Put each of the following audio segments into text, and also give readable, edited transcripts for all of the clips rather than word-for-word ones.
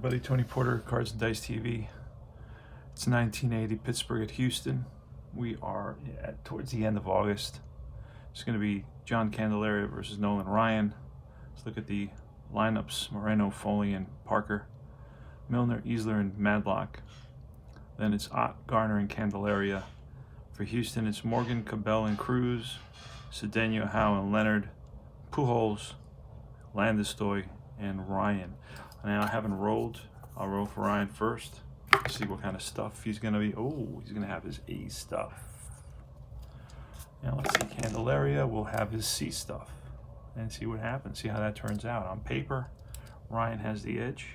everybody, Tony Porter, Cards and Dice TV. It's 1980, Pittsburgh at Houston. We are towards the end of August. It's going to be John Candelaria versus Nolan Ryan. Let's look at the lineups: Moreno, Foley, and Parker. Milner, Easler, and Madlock. Then it's Ott, Garner, and Candelaria. For Houston, it's Morgan, Cabell, and Cruz. Cedeno, Howe, and Leonard. Pujols, Landeskog, and Ryan. Now I haven't rolled. I'll roll for Ryan first. See what kind of stuff he's going to be. Oh, he's going to have his A stuff. Now let's see, Candelaria will have his C stuff. And see what happens. See how that turns out. On paper, Ryan has the edge.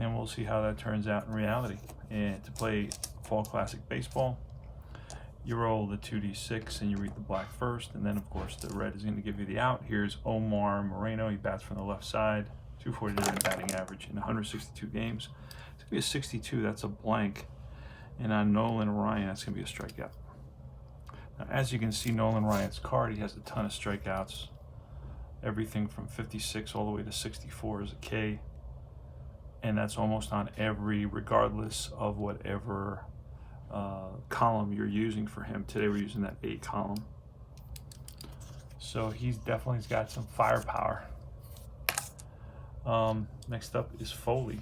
And we'll see how that turns out in reality. And to play Fall Classic Baseball, you roll the 2d6 and you read the black first. And then, of course, the red is going to give you the out. Here's Omar Moreno. He bats from the left side. 249 batting average in 162 games. It's going to be a 62. That's a blank. And on Nolan Ryan, that's going to be a strikeout. Now, as you can see, Nolan Ryan's card, he has a ton of strikeouts. Everything from 56 all the way to 64 is a K. And that's almost on every, regardless of whatever column you're using for him. Today we're using that A column. So he's definitely got some firepower. Next up is Foley.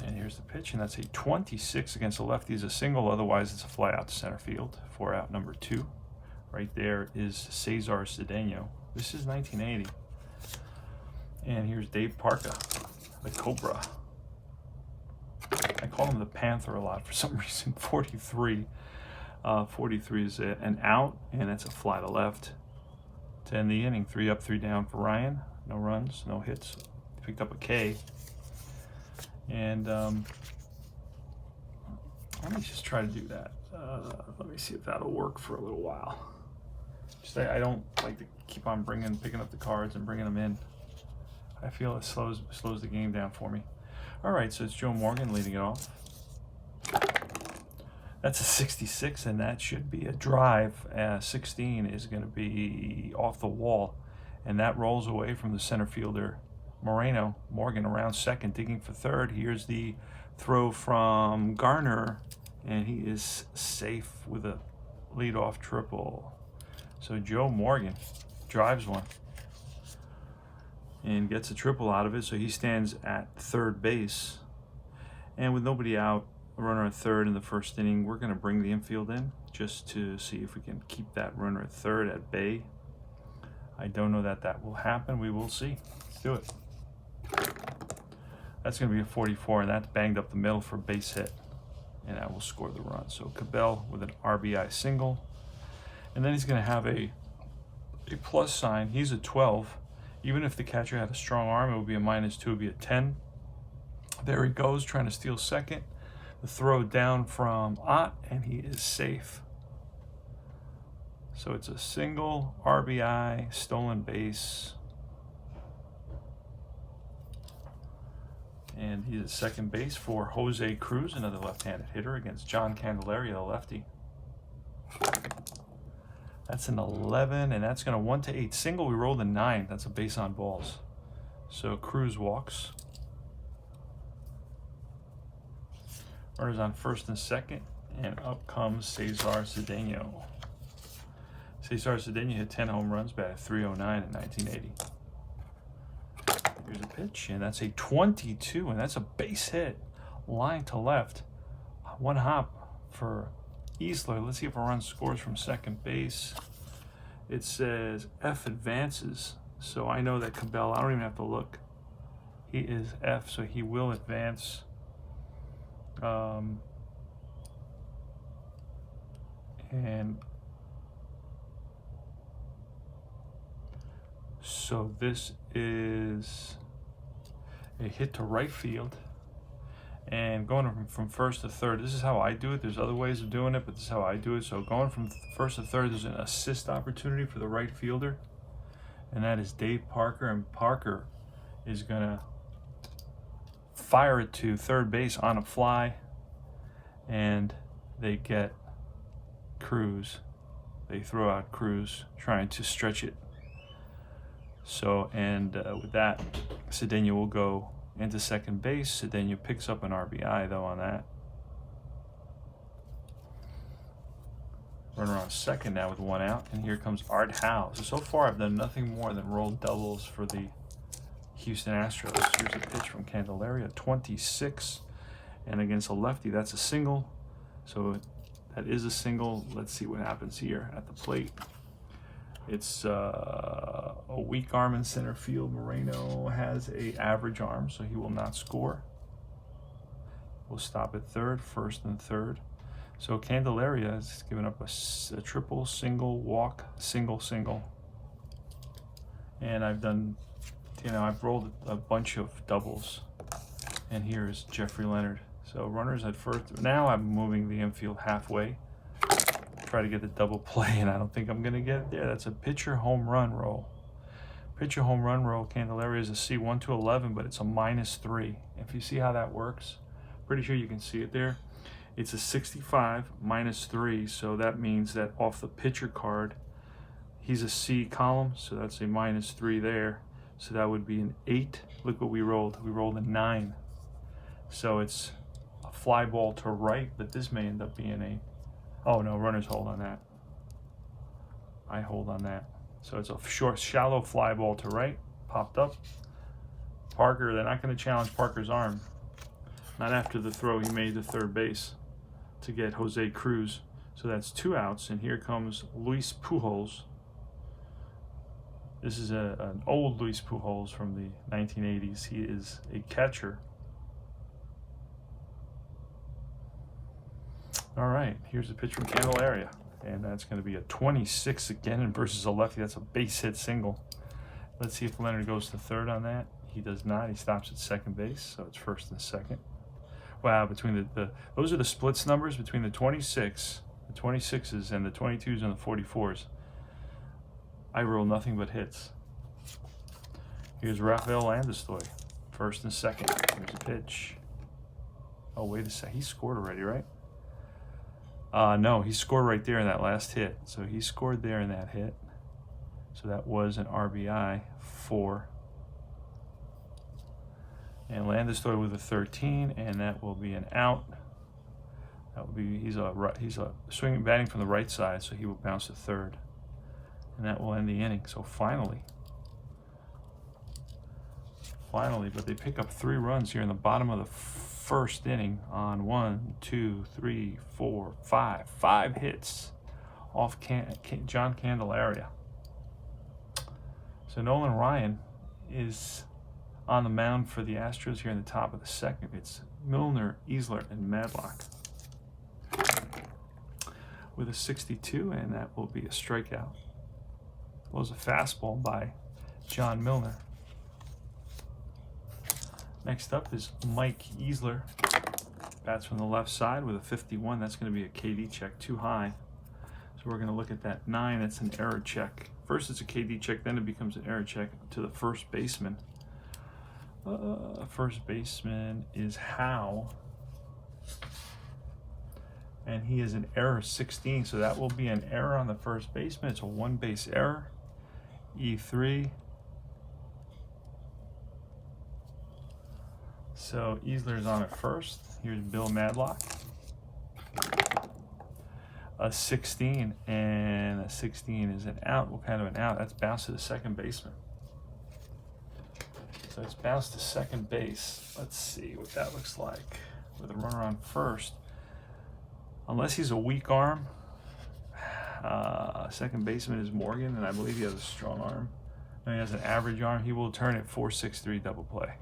And here's the pitch, and that's a 26 against the lefty. Is a single, otherwise it's a fly out to center field. 4 out, number 2. Right there is Cesar Cedeno. This is 1980. And here's Dave Parker, the Cobra. I call him the Panther a lot for some reason. 43. 43 is an out, and that's a fly to left. To end the inning, 3 up, 3 down for Ryan. No runs, no hits. Picked up a K. And let me just try to do that. Let me see if that'll work for a little while. Just I don't like to keep on picking up the cards and bringing them in. I feel it slows the game down for me. All right, so it's Joe Morgan leading it off. That's a 66, and that should be a drive. 16 is going to be off the wall, and that rolls away from the center fielder, Moreno. Morgan around second, digging for third. Here's the throw from Garner, and he is safe with a leadoff triple. So Joe Morgan drives one and gets a triple out of it, so he stands at third base. And with nobody out, a runner at third in the first inning, we're going to bring the infield in just to see if we can keep that runner at third at bay. I don't know that will happen. We will see. Let's do it. That's going to be a 44, and that's banged up the middle for a base hit, and that will score the run. So Cabell with an RBI single, and then he's going to have a plus sign. He's a 12. Even if the catcher had a strong arm, it would be a -2, it would be a 10. There he goes, trying to steal second. The throw down from Ott, and he is safe. So it's a single, RBI, stolen base. And he's at second base for Jose Cruz, another left-handed hitter, against John Candelaria, the lefty. That's an 11, and that's going to 1 to 8. Single, we rolled a 9. That's a base on balls. So Cruz walks. Runners on first and second, and up comes Cesar Cedeno. Cesar Cedeno hit 10 home runs, batted .309 in 1980. Here's a pitch, and that's a 22, and that's a base hit. Line to left. 1 hop for Easler. Let's see if a run scores from second base. It says F advances, so I know that Cabell, I don't even have to look. He is F, so he will advance. And so this is a hit to right field. And going from first to third, this is how I do it. There's other ways of doing it, but this is how I do it. So going from first to third, there's an assist opportunity for the right fielder, and that is Dave Parker. And Parker is going to fire it to third base on a fly, and they get Cruz. They throw out Cruz, trying to stretch it. So, and with that, Cedeno will go into second base. Cedeno picks up an RBI, though, on that. Runner on second now with 1 out, and here comes Art Howe. So far, I've done nothing more than roll doubles for the Houston Astros. Here's a pitch from Candelaria, 26, and against a lefty, that's a single. So that is a single. Let's see what happens here at the plate. It's a weak arm in center field. Moreno has a average arm, so he will not score. We'll stop at third, first and third. So Candelaria has given up a triple, single, walk, single, single. And I've done, I've rolled a bunch of doubles. And here's Jeffrey Leonard. So runners at first. Now I'm moving the infield halfway. Try to get the double play, and I don't think I'm going to get it there. That's a pitcher home run roll. Pitcher home run roll. Candelaria is a C, 1 to 11, but it's a -3. If you see how that works, pretty sure you can see it there. It's a 65 -3, so that means that off the pitcher card, he's a C column, so that's a -3 there. So that would be an 8. Look what we rolled. We rolled a 9. So it's a fly ball to right, but this may end up being a, oh no, runners hold on that. I hold on that. So it's a short, shallow fly ball to right, popped up. Parker, they're not going to challenge Parker's arm. Not after the throw he made to third base to get Jose Cruz. So that's 2 outs, and here comes Luis Pujols. This is an old Luis Pujols from the 1980s. He is a catcher. All right, here's a pitch from Candelaria, and that's going to be a 26 again, and versus a lefty. That's a base hit single. Let's see if Leonard goes to third on that. He does not. He stops at second base, so it's first and second. Wow, between those are the splits numbers between the 26, the 26s, and the 22s and the 44s. I roll nothing but hits. Here's Rafael Landeskog, first and second. Here's a pitch. Oh, wait a sec. He scored already, right? No, he scored right there in that last hit. So he scored there in that hit. So that was an RBI 4. And Landeskog with a 13, and that will be an out. That will be he's a swinging batting from the right side, so he will bounce to third, and that will end the inning. So finally, but they pick up 3 runs here in the bottom of the first inning on 1, 2, 3, 4, 5 hits off John Candelaria. So Nolan Ryan is on the mound for the Astros here in the top of the second. It's Milner, Easler, and Madlock with a 62, and that will be a strikeout. It was a fastball by John Milner. Next up is Mike Easler. Bats from the left side with a 51. That's going to be a KD check, too high. So we're going to look at that 9. It's an error check. First it's a KD check, then it becomes an error check to the first baseman. First baseman is Howe. And he is an error 16, so that will be an error on the first baseman. It's a 1-base error. E3. So Easler's on at first. Here's Bill Madlock. A 16, and a 16 is an out. What kind of an out? That's bounced to the second baseman. So it's bounced to second base. Let's see what that looks like with a runner on first. Unless he's a weak arm, second baseman is Morgan, and I believe he has a strong arm. No, he has an average arm. He will turn it 4-6-3 double play.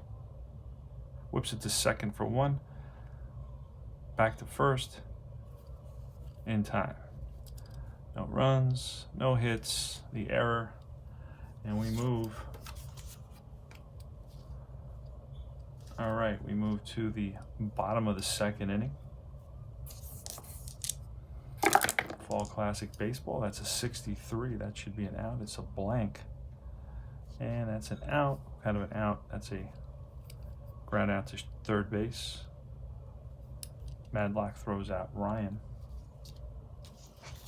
Whips it to second for 1. Back to first. In time. No runs, no hits, the error, and we move. All right, we move to the bottom of the second inning. Fall Classic Baseball, that's a 63. That should be an out. It's a blank. And that's an out, kind of an out. That's a ground out to third base. Madlock throws out Ryan.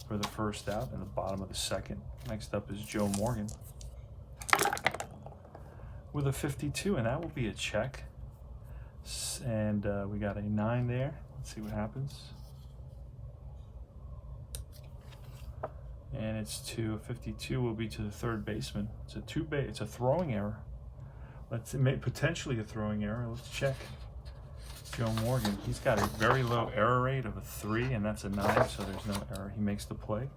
for the first out in the bottom of the second. Next up is Joe Morgan with a 52, and that will be a check. And we got a 9 there. Let's see what happens. And it's to a 52 will be to the third baseman. It's a it's a throwing error. Potentially a throwing error. Let's check. Joe Morgan, he's got a very low error rate of a 3, and that's a 9, so there's no error. He makes the play.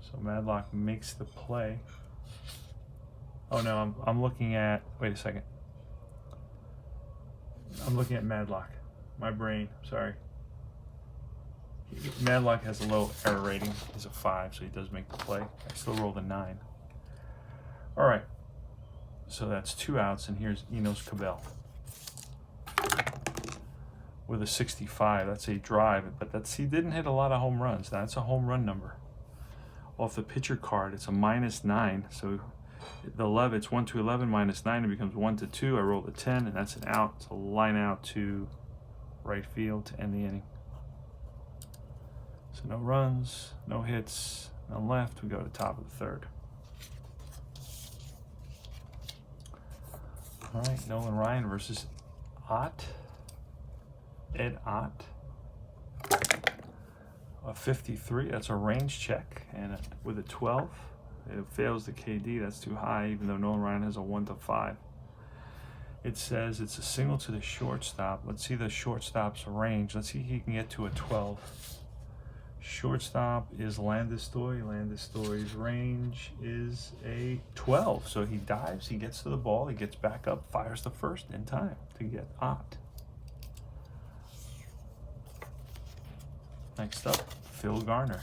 So Madlock makes the play. Oh no, I'm looking at, wait a second. I'm looking at Madlock. My brain, sorry. Madlock has a low error rating. He's a 5, so he does make the play. I still rolled a 9. All right. So that's 2 outs, and here's Enos Cabell with a 65. That's a drive, but he didn't hit a lot of home runs. That's a home run number. Off the pitcher card, it's a -9. So the 11, it's 1 to 11 -9. It becomes 1 to 2. I rolled a 10, and that's an out. It's a line out to right field to end the inning. So no runs, no hits, none left. We go to top of the third. All right, Nolan Ryan versus Ed Ott. A 53, that's a range check, and with a 12, it fails the KD. That's too high, even though Nolan Ryan has a 1 to 5. It says it's a single to the shortstop. Let's see the shortstop's range. Let's see if he can get to a 12. Shortstop is Landestoy. Landestoy's range is a 12. So he dives, he gets to the ball, he gets back up, fires the first in time to get Ott. Next up, Phil Garner.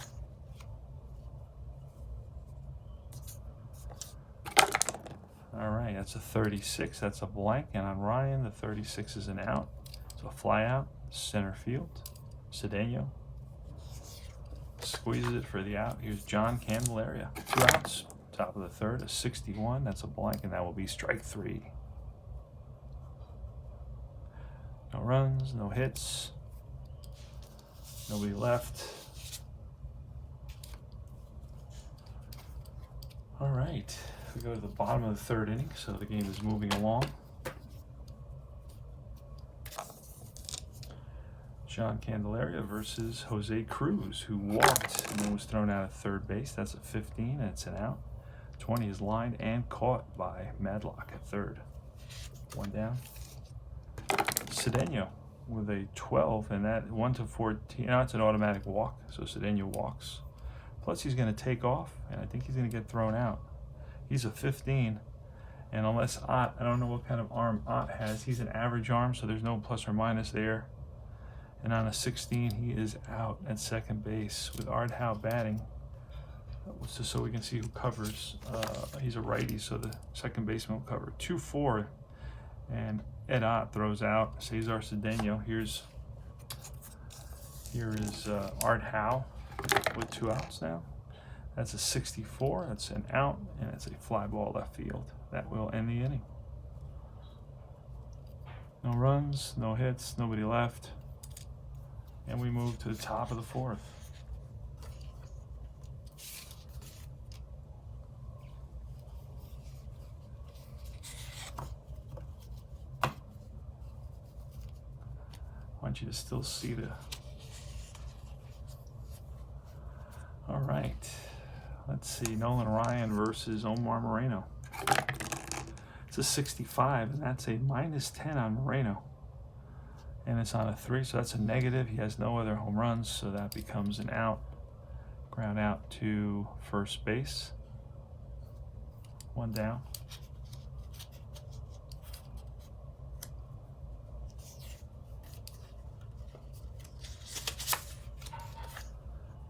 All right, that's a 36. That's a blank. And on Ryan, the 36 is an out. So a fly out, center field. Cedeno squeezes it for the out. Here's John Candelaria. 2 outs. Top of the third, a 61. That's a blank, and that will be strike 3. No runs, no hits. Nobody left. All right. We go to the bottom of the third inning, so the game is moving along. John Candelaria versus Jose Cruz, who walked and then was thrown out at third base. That's a 15, and it's an out. 20 is lined and caught by Madlock at third. 1 down. Cedeno with a 12, and that 1 to 14. Now it's an automatic walk, so Cedeno walks. Plus he's going to take off, and I think he's going to get thrown out. He's a 15, and unless Ott, I don't know what kind of arm Ott has. He's an average arm, so there's no plus or minus there. And on a 16, he is out at second base with Art Howe batting. Just so we can see who covers. He's a righty, so the second baseman will cover. 2-4, and Ed Ott throws out Cesar Cedeno. Here is Art Howe with 2 outs now. That's a 64. That's an out, and it's a fly ball left field. That will end the inning. No runs, no hits, nobody left. And we move to the top of the fourth. I want you to still see the... All right. Let's see, Nolan Ryan versus Omar Moreno. It's a 65, and that's a -10 on Moreno. And it's on a 3, so that's a negative. He has no other home runs, so that becomes an out. Ground out to first base. 1 down.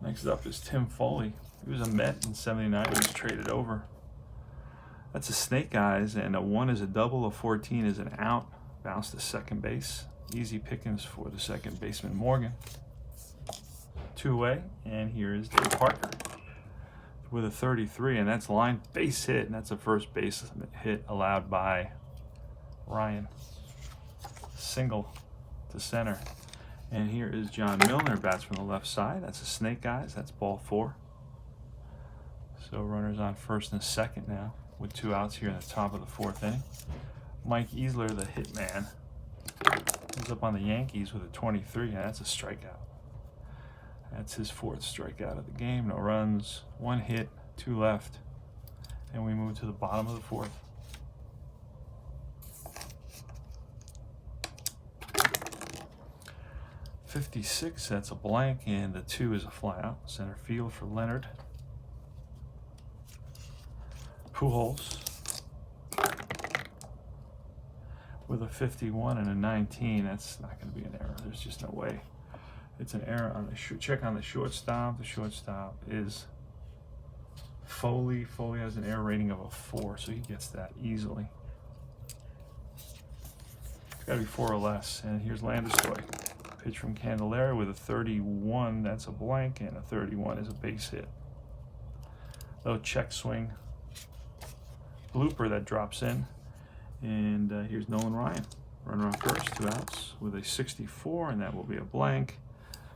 Next up is Tim Foley. He was a Met in '79. He was traded over. That's a snake eyes, and a 1 is a double, a 14 is an out. Bounce to second base. Easy pickings for the second baseman, Morgan. 2 away, and here is Dave Parker with a 33, and that's line base hit, and that's a first base hit allowed by Ryan. Single to center. And here is John Milner, bats from the left side. That's a snake eyes. That's ball 4. So runners on first and second now with 2 outs here in the top of the 4th inning. Mike Easler, the hitman, is up on the Yankees with a 23, and that's a strikeout. That's his 4th strikeout of the game. No runs, 1 hit, 2 left. And we move to the bottom of the 4th. '56, that's a blank, and the 2 is a fly out. Center field for Leonard. Pujols with a 51 and a 19. That's not going to be an error. There's just no way. It's an error on the check on the shortstop. The shortstop is Foley. Foley has an error rating of a 4, so he gets that easily. It's got to be 4 or less. And here's Landeskog. Pitch from Candelaria with a 31. That's a blank, and a 31 is a base hit. Little check swing. Blooper that drops in. And here's Nolan Ryan. Runner on first, 2 outs with a 64, and that will be a blank.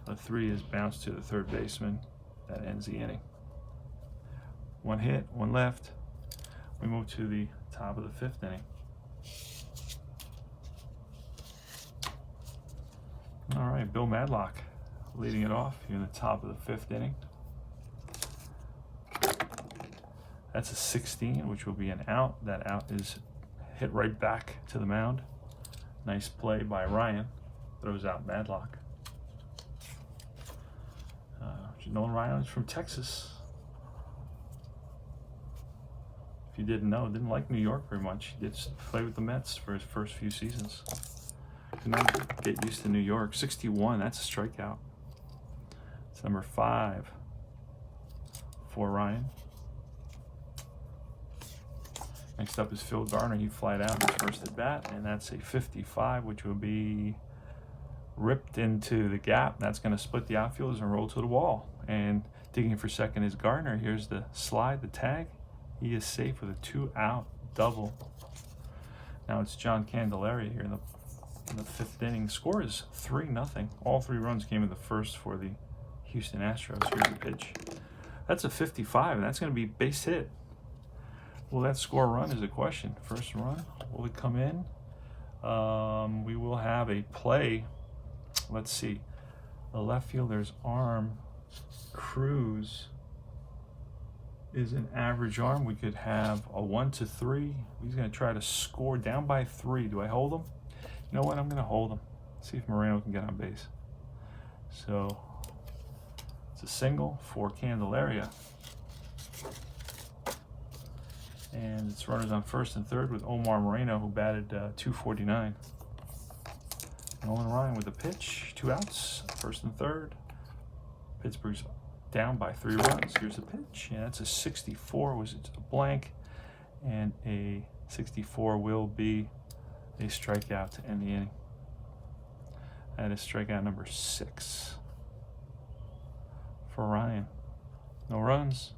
A 3 is bounced to the third baseman. That ends the inning. 1 hit, 1 left. We move to the top of the 5th inning. All right, Bill Madlock leading it off here in the top of the 5th inning. That's a 16, which will be an out. That out is hit right back to the mound. Nice play by Ryan. Throws out Madlock. Nolan Ryan is from Texas. If you didn't know, didn't like New York very much. He did play with the Mets for his first few seasons. Could not get used to New York. 61, that's a strikeout. It's number 5 for Ryan. Next up is Phil Garner. He flied out in his first at bat, and that's a 55, which will be ripped into the gap. That's going to split the outfielders and roll to the wall. And digging for second is Garner. Here's the slide, the tag. He is safe with a 2-out double. Now it's John Candelaria here in the 5th inning. Score is 3-0. All 3 runs came in the first for the Houston Astros. Here's the pitch. That's a 55, and that's going to be base hit. Will that score run is a question. First run, will it come in? We will have a play. Let's see. The left fielder's arm, Cruz, is an average arm. We could have a 1-3. He's going to try to score down by 3. Do I hold him? You know what? I'm going to hold him. See if Moreno can get on base. So it's a single for Candelaria. And it's runners on first and third with Omar Moreno, who batted .249. Nolan Ryan with a pitch, 2 outs, first and third. Pittsburgh's down by 3 runs. Here's the pitch, and that's a 64, was it a blank, and a 64 will be a strikeout to end the inning. That is strikeout number 6 for Ryan. No runs,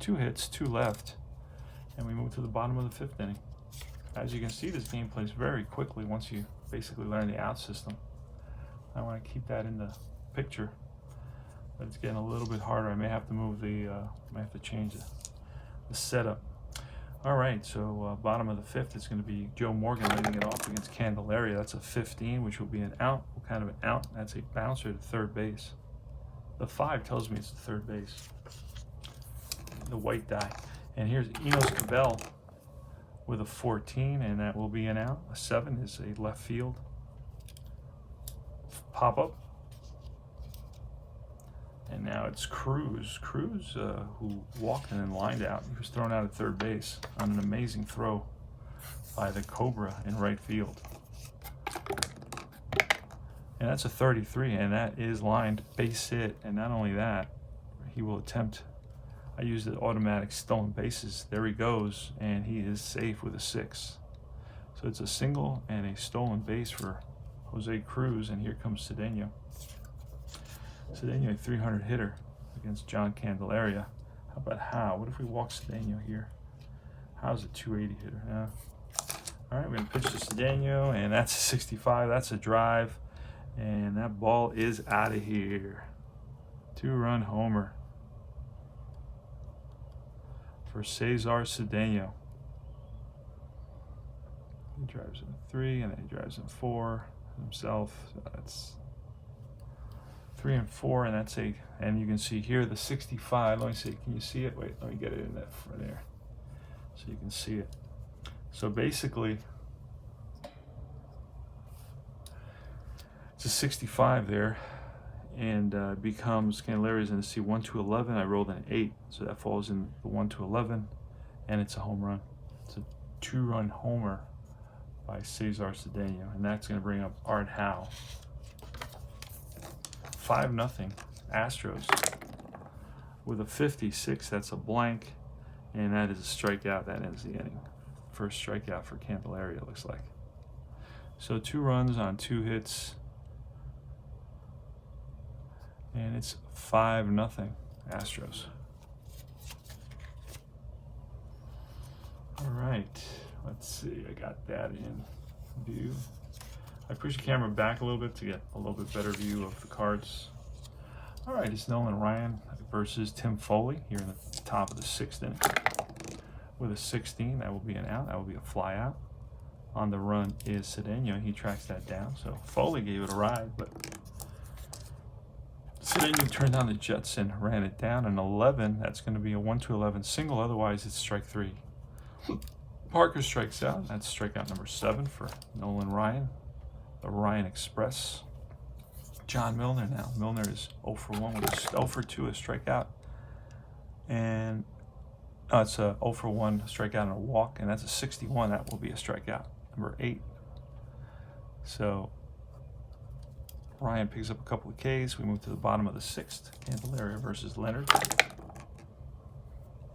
2 hits, 2 left, and we move to the bottom of the 5th inning. As you can see, this game plays very quickly once you basically learn the out system. I want to keep that in the picture, but it's getting a little bit harder. I may have to move may have to change the setup. All right, so bottom of the 5th, it's going to be Joe Morgan leading it off against Candelaria. That's a 15, which will be an out. What kind of an out? That's a bouncer to third base. The 5 tells me it's the third base. The white die. And here's Enos Cabell with a 14, and that will be an out. A 7 is a left field pop-up. And now it's Cruz. Cruz, who walked and then lined out. He was thrown out at third base on an amazing throw by the Cobra in right field. And that's a 33, and that is lined base hit. And not only that, he will attempt, I used the automatic stolen bases. There he goes, and he is safe with a 6. So it's a single and a stolen base for Jose Cruz, and here comes Cedeno. Cedeno, a 300 hitter against John Candelaria. How about Howe? What if we walk Cedeno here? Howe's a 280 hitter. Yeah. All right, we're going to pitch to Cedeno, and that's a 65. That's a drive. And that ball is out of here. 2-run homer for Cesar Cedeno. He drives in 3, and then he drives in 4 himself. So that's 3 and 4, and that's a. And you can see here the 65. Let me see. Can you see it? Wait, let me get it in that front there, so you can see it. So basically, it's a 65 there, and becomes Candelaria's in the C 1 to 11. I rolled an 8, so that falls in the 1 to 11, and it's a home run. It's a 2-run homer by Cesar Cedeno, and that's going to bring up Art Howe. 5-0 Astros with a 56. That's a blank, and that is a strikeout. That ends the inning. First strikeout for Candelaria, it looks like. So 2 runs on 2 hits, and it's 5-0 Astros. All right, let's see. I got that in view. I push the camera back a little bit to get a little bit better view of the cards. All right, it's Nolan Ryan versus Tim Foley here in the top of the 6th inning. With a 16, that will be an out. That will be a fly out. On the run is Cedeno. He tracks that down. So Foley gave it a ride, but Cedeno turned on the jets and ran it down. An 11, that's going to be a 1 to 11 single. Otherwise, it's strike 3. Parker strikes out. That's strikeout number 7 for Nolan Ryan. The Ryan Express. John Milner now. Milner is 0 for 1 with a 0 for 2, a strikeout. And it's a 0 for 1 strikeout and a walk, and that's a 61. That will be a strikeout, number 8. So Ryan picks up a couple of Ks. We move to the bottom of the 6th. Candelaria versus Leonard.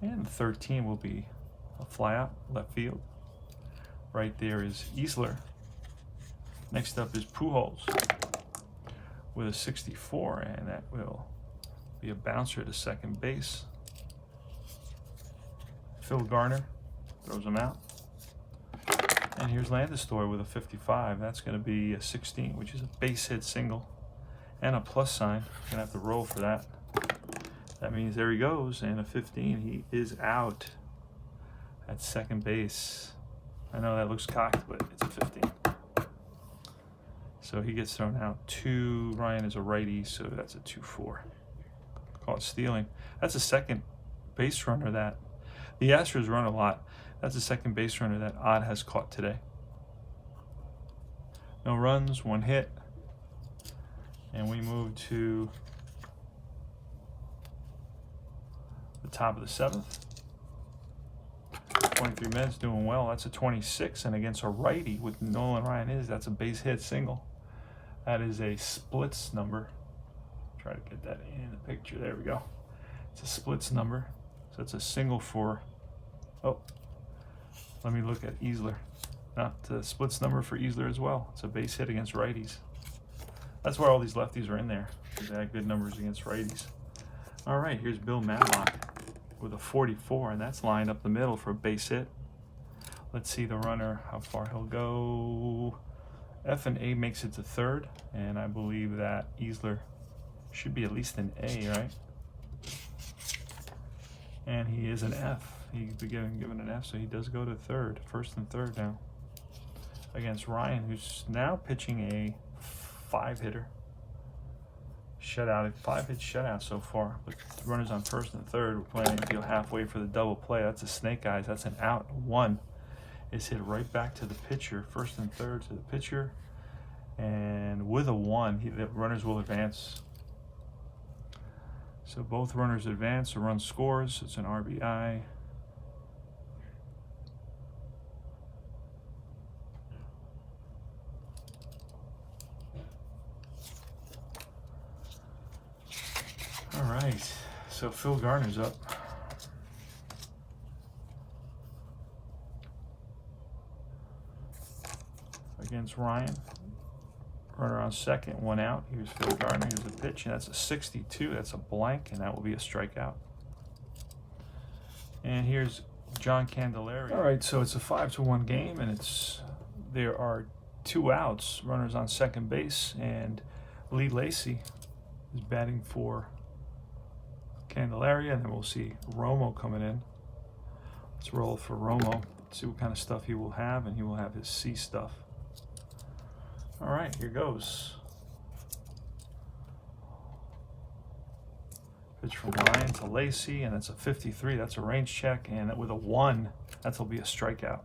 And 13 will be a flyout, left field. Right there is Easler. Next up is Pujols with a 64, and that will be a bouncer to second base. Phil Garner throws him out. And here's Landestor with a 55. That's going to be a 16, which is a base hit single and a plus sign. Going to have to roll for that. That means there he goes, and a 15. He is out at second base. I know that looks cocked, but it's a 15. So he gets thrown out. 2. Ryan is a righty, so that's a 2-4. Caught stealing. That's a second base runner that the Astros run a lot. That's the second base runner that Odd has caught today. No runs, 1 hit. And we move to the top of the 7th. 23 minutes, doing well. That's a 26, and against a righty with Nolan Ryan that's a base hit single. That is a splits number. Try to get that in the picture. There we go. It's a splits number. So it's a single for, let me look at Easler. Not the splits number for Easler as well. It's a base hit against righties. That's why all these lefties are in there, because they had good numbers against righties. All right, here's Bill Matlock with a 44, and that's lined up the middle for a base hit. Let's see the runner, how far he'll go. F and A makes it to third, and I believe that Easler should be at least an A, right? And he is an F. He's been given an F, so he does go to third, first and third now. Against Ryan, who's now pitching a 5-hitter. Shutout, 5-hit shutout so far. But the runners on first and third. We're playing to go halfway for the double play. That's a snake eyes. That's an out. 1 is hit right back to the pitcher. First and third to the pitcher. And with a 1, the runners will advance. So both runners advance. The run scores. It's an RBI. All right, so Phil Garner's up. Against Ryan. Runner on second, 1 out. Here's Phil Garner. Here's the pitch, and that's a 62. That's a blank, and that will be a strikeout. And here's John Candelaria. All right, so it's a 5-1 game, and there are 2 outs. Runners on second base, and Lee Lacy is batting for Candelaria, and then we'll see Romo coming in. Let's roll for Romo, see what kind of stuff he will have, and he will have his C stuff. All right, here goes. Pitch from Ryan to Lacy, and it's a 53. That's a range check, and with a 1, that'll be a strikeout.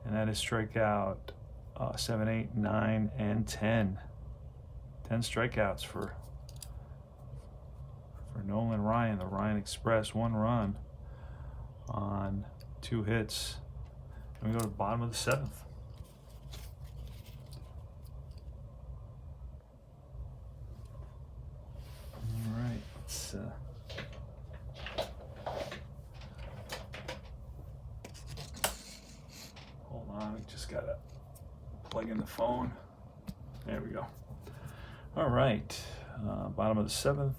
And that is strikeout 7, 8, 9, and 10. 10 strikeouts for Nolan Ryan, the Ryan Express. 1 run on 2 hits. And we go to the bottom of the 7th. All right, let's hold on. We just gotta plug in the phone. There we go. All right, bottom of the 7th.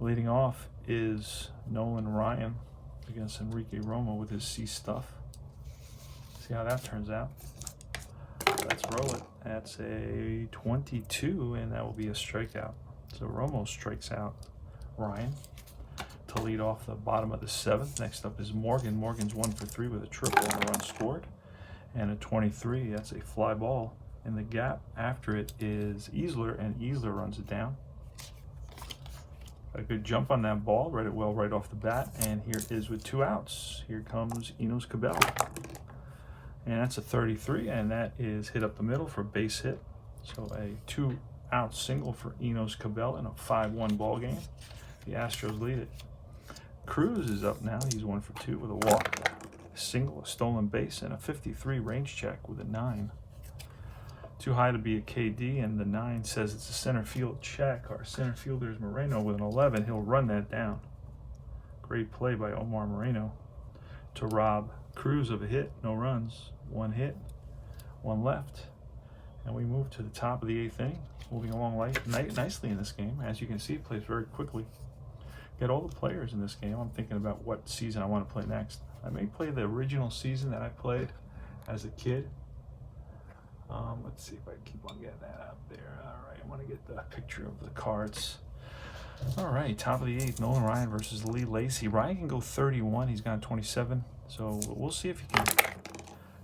Leading off is Nolan Ryan against Enrique Romo with his C stuff. See how that turns out. Let's roll it. That's a 22, and that will be a strikeout. So Romo strikes out Ryan to lead off the bottom of the 7th. Next up is Morgan. Morgan's 1 for 3 with a triple and a run scored. And a 23, that's a fly ball. In the gap after it is Easler, and Easler runs it down. A good jump on that ball, read it well right off the bat, and here it is with 2 outs. Here comes Enos Cabell. And that's a 33, and that is hit up the middle for a base hit. So a 2-out single for Enos Cabell in a 5-1 ball game. The Astros lead it. Cruz is up now. He's 1 for 2 with a walk, a single, a stolen base, and a 53 range check with a 9. Too high to be a KD, and the 9 says it's a center field check. Our center fielder is Moreno with an 11. He'll run that down. Great play by Omar Moreno to rob Cruz of a hit. No runs. 1 hit, 1 left. And we move to the top of the 8th inning. Moving along nicely in this game. As you can see, it plays very quickly. Get all the players in this game. I'm thinking about what season I want to play next. I may play the original season that I played as a kid. Let's see if I keep on getting that out there. All right, I want to get the picture of the cards. All right, top of the 8th, Nolan Ryan versus Lee Lacy. Ryan can go 31. He's got 27. So we'll see if he can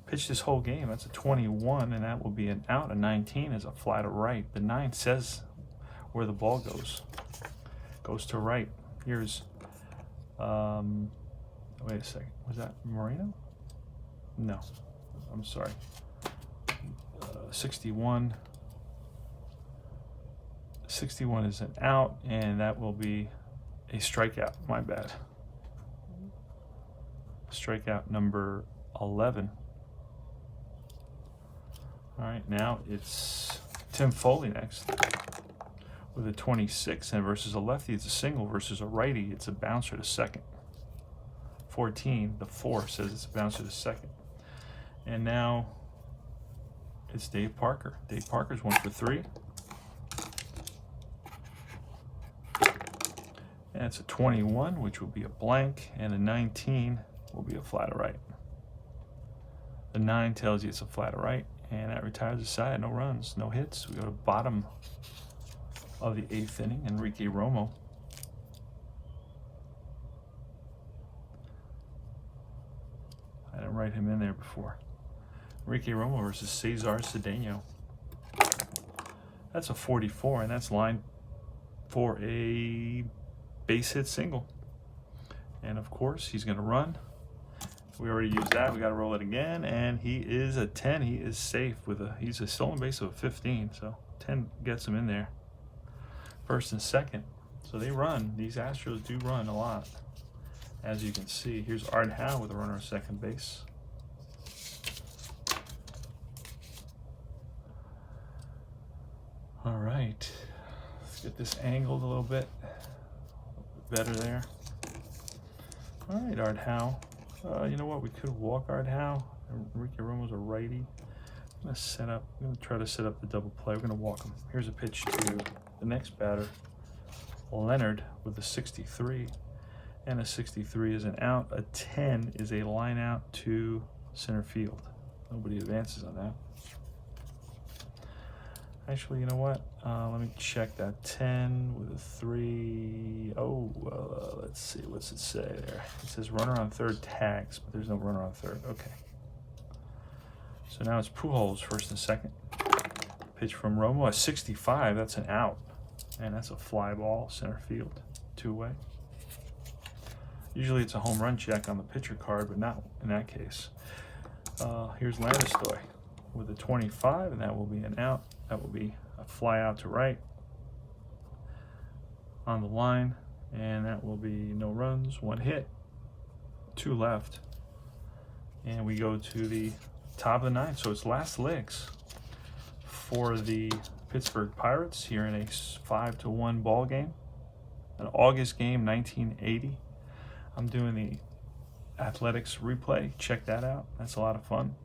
pitch this whole game. That's a 21, and that will be an out. A 19 is a fly to right. The 9 says where the ball goes. Goes to right. Here's, wait a second. Was that Moreno? No, I'm sorry. 61. 61 is an out, and that will be a strikeout. My bad. Strikeout number 11. All right, now it's Tim Foley next with a 26, and versus a lefty, it's a single. Versus a righty, it's a bouncer to second. 14, the 4 says it's a bouncer to second. And now it's Dave Parker. Dave Parker's 1 for 3. And it's a 21, which will be a blank, and a 19 will be a fly to right. The 9 tells you it's a fly to right, and that retires the side. No runs, no hits. We go to bottom of the 8th inning. Enrique Romo. I didn't write him in there before. Enrique Romo versus Cesar Cedeno. That's a 44, and that's lined for a base hit single. And of course, he's going to run. We already used that. We got to roll it again, and he is a 10. He is safe with he's a stolen base of a 15, so 10 gets him in there. First and second. So they run. These Astros do run a lot. As you can see, here's Art Howe with a runner at second base. All right, let's get this angled a little bit better there. All right, Art Howe. You know what? We could walk Art Howe. Enrique Romo's a righty. I'm gonna try to set up the double play. We're gonna walk him. Here's a pitch to the next batter, Leonard, with a 63, and a 63 is an out. A 10 is a line out to center field. Nobody advances on that. Actually, you know what? Let me check that. 10 with a 3. Oh, let's see. What's it say there? It says runner on third tags, but there's no runner on third. Okay. So now it's Pujols first and second. Pitch from Romo, a 65. That's an out. And that's a fly ball, center field, 2-way. Usually it's a home run check on the pitcher card, but not in that case. Here's Landis with a 25, and that will be an out. That will be a fly out to right on the line, and that will be no runs, 1 hit, 2 left. And we go to the top of the ninth, so it's last licks for the Pittsburgh Pirates here in a 5-1 ball game, an August game, 1980. I'm doing the Athletics replay. Check that out. That's a lot of fun.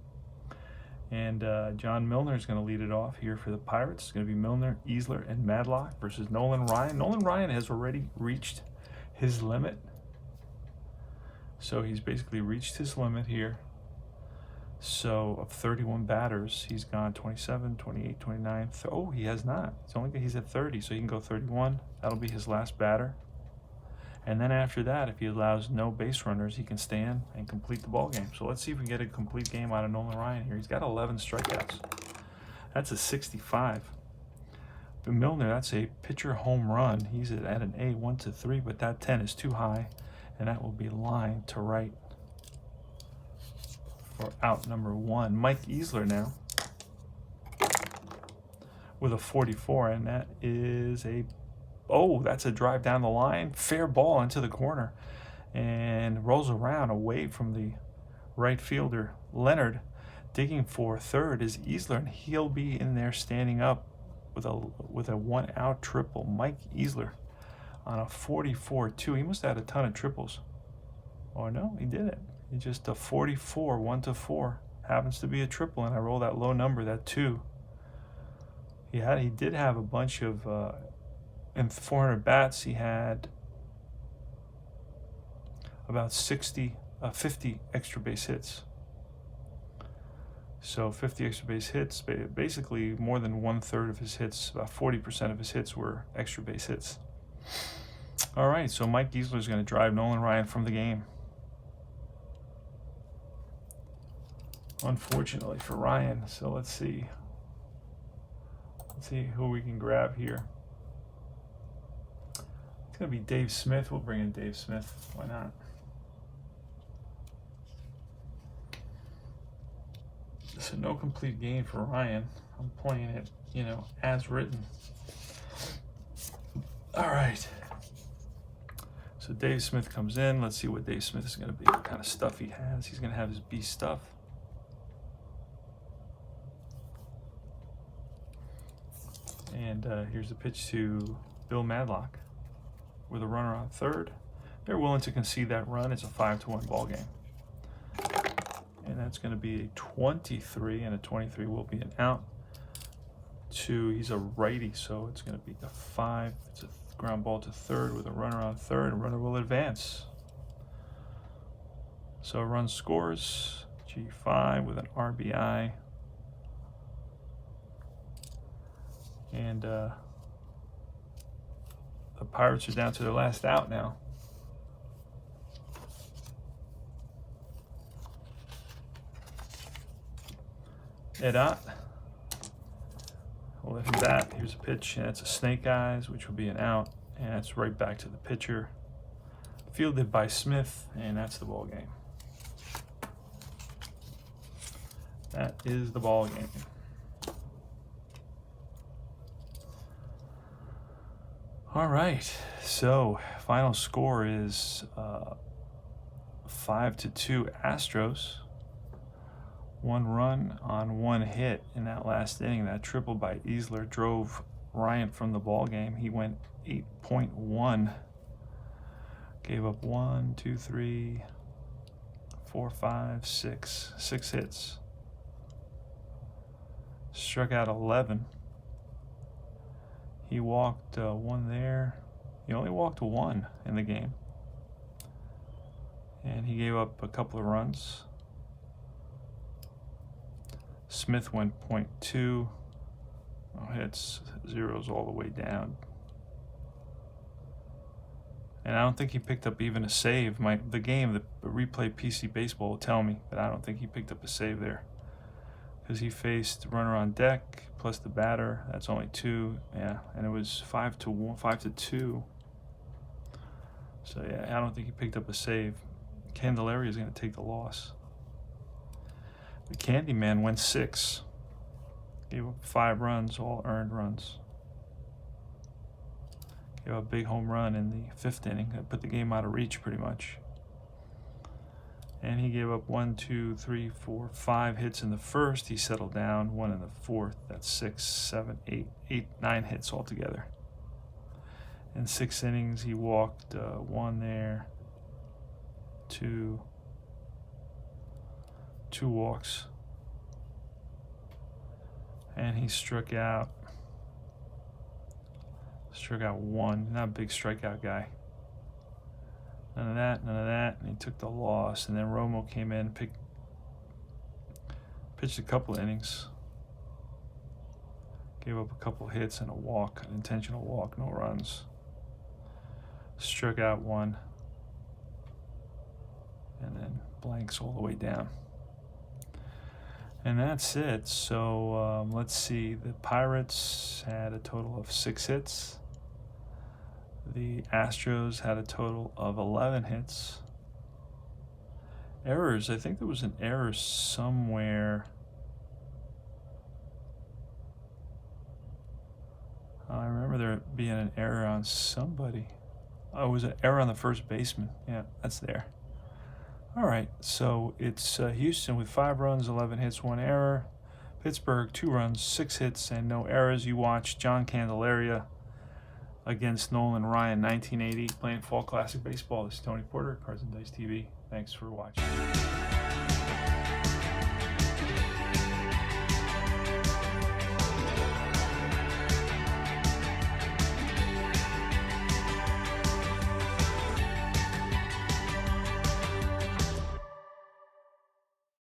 And John Milner is going to lead it off here for the Pirates. It's going to be Milner, Easler, and Madlock versus Nolan Ryan. Nolan Ryan has already reached his limit. So he's basically reached his limit here. So of 31 batters, he's gone 27, 28, 29. Oh, he has not. He's at 30, so he can go 31. That'll be his last batter. And then after that, if he allows no base runners, he can stand and complete the ball game. So let's see if we get a complete game out of Nolan Ryan here. He's got 11 strikeouts. That's a 65. But Milner, that's a pitcher home run. He's at an A, 1-3, but that 10 is too high, and that will be lined to right for out number 1. Mike Easler now with a 44, and that is a that's a drive down the line, fair ball into the corner, and rolls around away from the right fielder. Leonard digging for third is Easler, and he'll be in there standing up with a 1-out triple. Mike Easler on a 44-2. He must have had a ton of triples. Or no, he didn't. He just a 44, 1-4. Happens to be a triple, and I roll that low number, that 2. He did have a bunch of in 400 bats, he had about 50 extra base hits. So 50 extra base hits, basically more than 1/3 of his hits, about 40% of his hits were extra base hits. All right, so Mike Easler is going to drive Nolan Ryan from the game. Unfortunately for Ryan, so let's see who we can grab here. It's going to be Dave Smith. We'll bring in Dave Smith. Why not? So no complete game for Ryan. I'm playing it, as written. All right. So Dave Smith comes in. Let's see what Dave Smith is going to be, what kind of stuff he has. He's going to have his beast stuff. And here's the pitch to Bill Madlock with a runner on third. They're willing to concede that run. It's a 5-1 ball game. And that's going to be a 23, and a 23 will be an out. He's a righty, so it's going to be a 5. It's a ground ball to third with a runner on third, and runner will advance. So a run scores, G5 with an RBI. And the Pirates are down to their last out now. Ed Ott will let him bat. Here's a pitch, and it's a snake eyes, which will be an out, and it's right back to the pitcher. Fielded by Smith, and that's the ball game. That is the ball game. All right, so final score is 5-2 Astros. 1 run on 1 hit in that last inning. That triple by Easler drove Ryan from the ball game. He went 8.1. Gave up 1, 2, 3, 4, 5, 6. 6 hits. Struck out 11. He walked 1 there. He only walked 1 in the game. And he gave up a couple of runs. Smith went 0.2. No hits, zeros all the way down. And I don't think he picked up even a save. The replay PC Baseball will tell me, but I don't think he picked up a save there. Because he faced runner on deck plus the batter. That's only 2. Yeah, and it was 5-1, 5-2. So yeah, I don't think he picked up a save. Candelaria is going to take the loss. The Candyman went 6. Gave up 5 runs, all earned runs. Gave up a big home run in the 5th inning. That put the game out of reach pretty much. And he gave up 5 hits in the 1st. He settled down. 1 in the 4th. That's 6, 7, 8, 9 hits altogether. In 6 innings, he walked 1 there, 2 walks, and he struck out 1. Not a big strikeout guy. None of that, and he took the loss. And then Romo came in, pitched a couple innings, gave up a couple hits and a walk, an intentional walk, no runs. Struck out 1, and then blanks all the way down. And that's it. So let's see. The Pirates had a total of 6 hits. The Astros had a total of 11 hits. Errors. I think there was an error somewhere. I remember there being an error on somebody. Oh, it was an error on the first baseman. Yeah, that's there. All right, so it's Houston with 5 runs, 11 hits, 1 error. Pittsburgh, 2 runs, 6 hits, and no errors. You watch John Candelaria against Nolan Ryan, 1980, playing Fall Classic Baseball. This is Tony Porter, Cards and Dice TV. Thanks for watching.